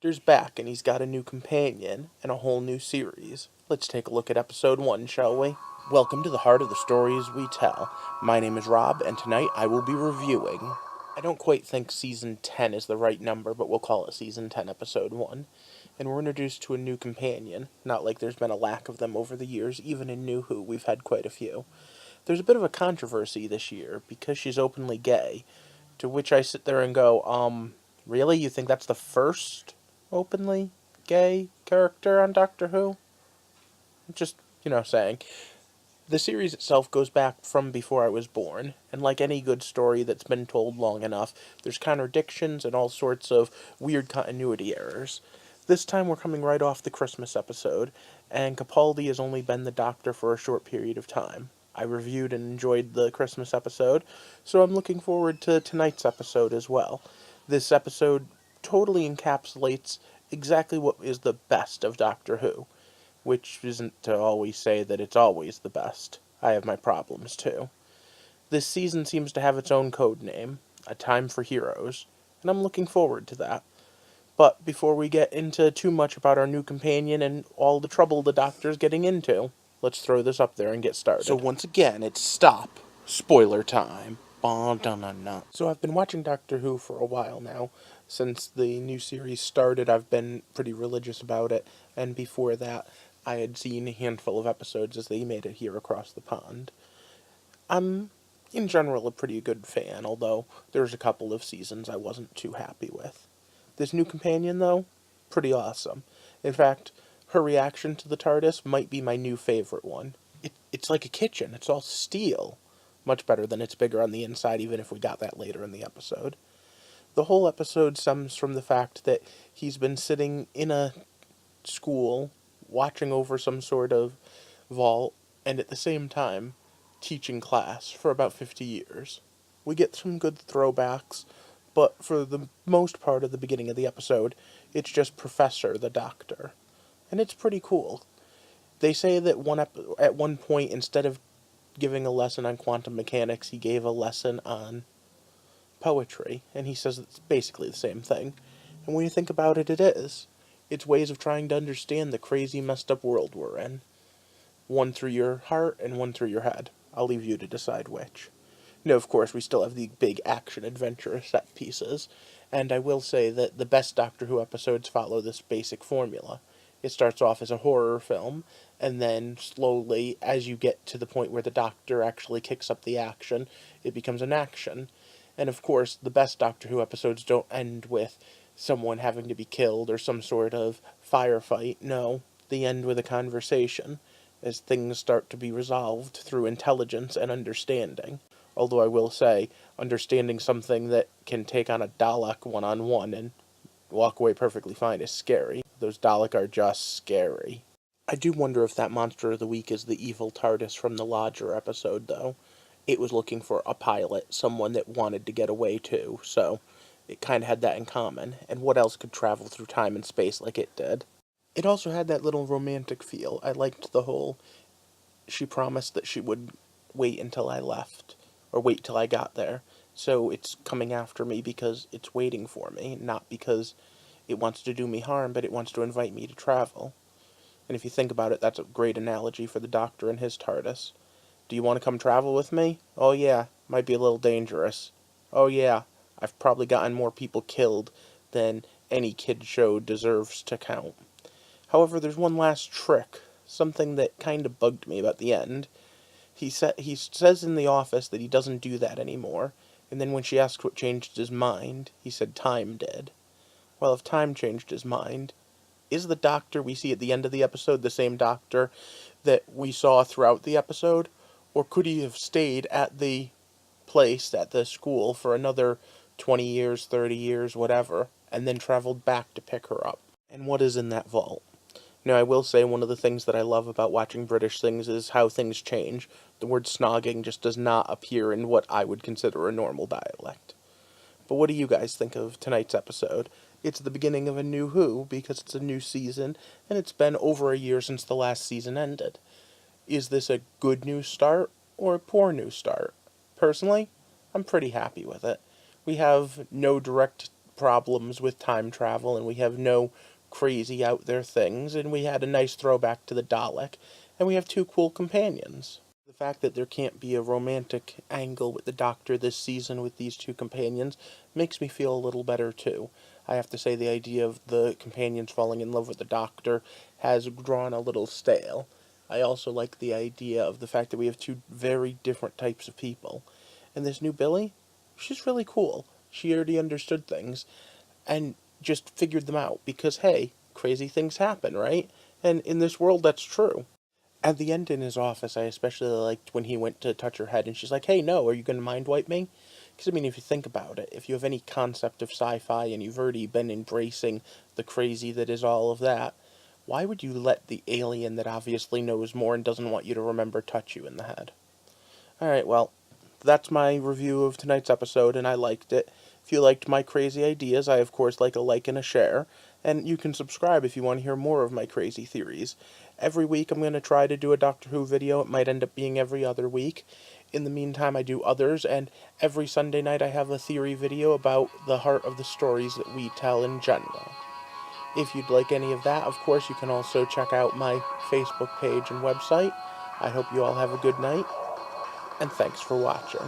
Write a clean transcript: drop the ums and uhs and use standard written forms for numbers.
Doctor's back and he's got a new companion and a whole new series. Let's take a look at episode 1, shall we? Welcome to the heart of the stories we tell. My name is Rob, and tonight I will be reviewing. I don't quite think season 10 is the right number, but we'll call it season 10, episode 1. And we're introduced to a new companion. Not like there's been a lack of them over the years. Even in New Who, we've had quite a few. There's a bit of a controversy this year because she's openly gay. To which I sit there and go, really? You think that's the first openly gay character on Doctor Who? Just, saying. The series itself goes back from before I was born, and like any good story that's been told long enough, there's contradictions and all sorts of weird continuity errors. This time we're coming right off the Christmas episode, and Capaldi has only been the Doctor for a short period of time. I reviewed and enjoyed the Christmas episode, so I'm looking forward to tonight's episode as well. This episode totally encapsulates exactly what is the best of Doctor Who, which isn't to always say that it's always the best. I have my problems too. This season seems to have its own code name, A Time for Heroes, and I'm looking forward to that. But before we get into too much about our new companion and all the trouble the Doctor's getting into, let's throw this up there and get started. So once again, it's stop. Spoiler time. So I've been watching Doctor Who for a while now. Since the new series started, I've been pretty religious about it, and before that, I had seen a handful of episodes as they made it here across the pond. I'm, in general, a pretty good fan, although there's a couple of seasons I wasn't too happy with. This new companion, though, pretty awesome. In fact, her reaction to the TARDIS might be my new favorite one. It's like a kitchen, it's all steel. Much better than it's bigger on the inside, even if we got that later in the episode. The whole episode stems from the fact that he's been sitting in a school, watching over some sort of vault, and at the same time, teaching class for about 50 years. We get some good throwbacks, but for the most part of the beginning of the episode, it's just Professor the Doctor. And it's pretty cool. They say that at one point, instead of giving a lesson on quantum mechanics, he gave a lesson on poetry, and he says it's basically the same thing. And when you think about it, it is. It's ways of trying to understand the crazy, messed up world we're in. One through your heart and one through your head. I'll leave you to decide which. Now, of course, we still have the big action adventure set pieces, and I will say that the best Doctor Who episodes follow this basic formula. It starts off as a horror film, and then slowly, as you get to the point where the Doctor actually kicks up the action, it becomes an action. And of course, the best Doctor Who episodes don't end with someone having to be killed or some sort of firefight. No, they end with a conversation, as things start to be resolved through intelligence and understanding. Although I will say, understanding something that can take on a Dalek one-on-one and walk away perfectly fine is scary. Those Dalek are just scary. I do wonder if that monster of the week is the evil TARDIS from the Lodger episode, though. It was looking for a pilot, someone that wanted to get away too, so it kind of had that in common. And what else could travel through time and space like it did? It also had that little romantic feel. I liked the whole, she promised that she would wait until I left, or wait till I got there. So it's coming after me because it's waiting for me, not because it wants to do me harm, but it wants to invite me to travel. And if you think about it, that's a great analogy for the Doctor and his TARDIS. Do you want to come travel with me? Oh yeah, might be a little dangerous. Oh yeah, I've probably gotten more people killed than any kid show deserves to count. However, there's one last trick, something that kind of bugged me about the end. He says in the office that he doesn't do that anymore, and then when she asked what changed his mind, he said time did. Well, if time changed his mind, is the Doctor we see at the end of the episode the same Doctor that we saw throughout the episode? Or could he have stayed at the place, at the school, for another 20 years, 30 years, whatever, and then traveled back to pick her up? And what is in that vault? Now, I will say one of the things that I love about watching British things is how things change. The word snogging just does not appear in what I would consider a normal dialect. But what do you guys think of tonight's episode? It's the beginning of a new Who, because it's a new season, and it's been over a year since the last season ended. Is this a good new start, or a poor new start? Personally, I'm pretty happy with it. We have no direct problems with time travel, and we have no crazy out there things, and we had a nice throwback to the Dalek, and we have two cool companions. The fact that there can't be a romantic angle with the Doctor this season with these two companions makes me feel a little better too. I have to say the idea of the companions falling in love with the Doctor has drawn a little stale. I also like the idea of the fact that we have two very different types of people. And this new Billy, she's really cool. She already understood things and just figured them out because, hey, crazy things happen, right? And in this world, that's true. At the end in his office, I especially liked when he went to touch her head and she's like, hey, no, are you going to mind wipe me? Because, I mean, if you think about it, if you have any concept of sci-fi and you've already been embracing the crazy that is all of that, why would you let the alien that obviously knows more and doesn't want you to remember touch you in the head? Alright, well, that's my review of tonight's episode, and I liked it. If you liked my crazy ideas, I of course like a like and a share, and you can subscribe if you want to hear more of my crazy theories. Every week I'm going to try to do a Doctor Who video. It might end up being every other week. In the meantime, I do others, and every Sunday night I have a theory video about the heart of the stories that we tell in general. If you'd like any of that, of course, you can also check out my Facebook page and website. I hope you all have a good night, and thanks for watching.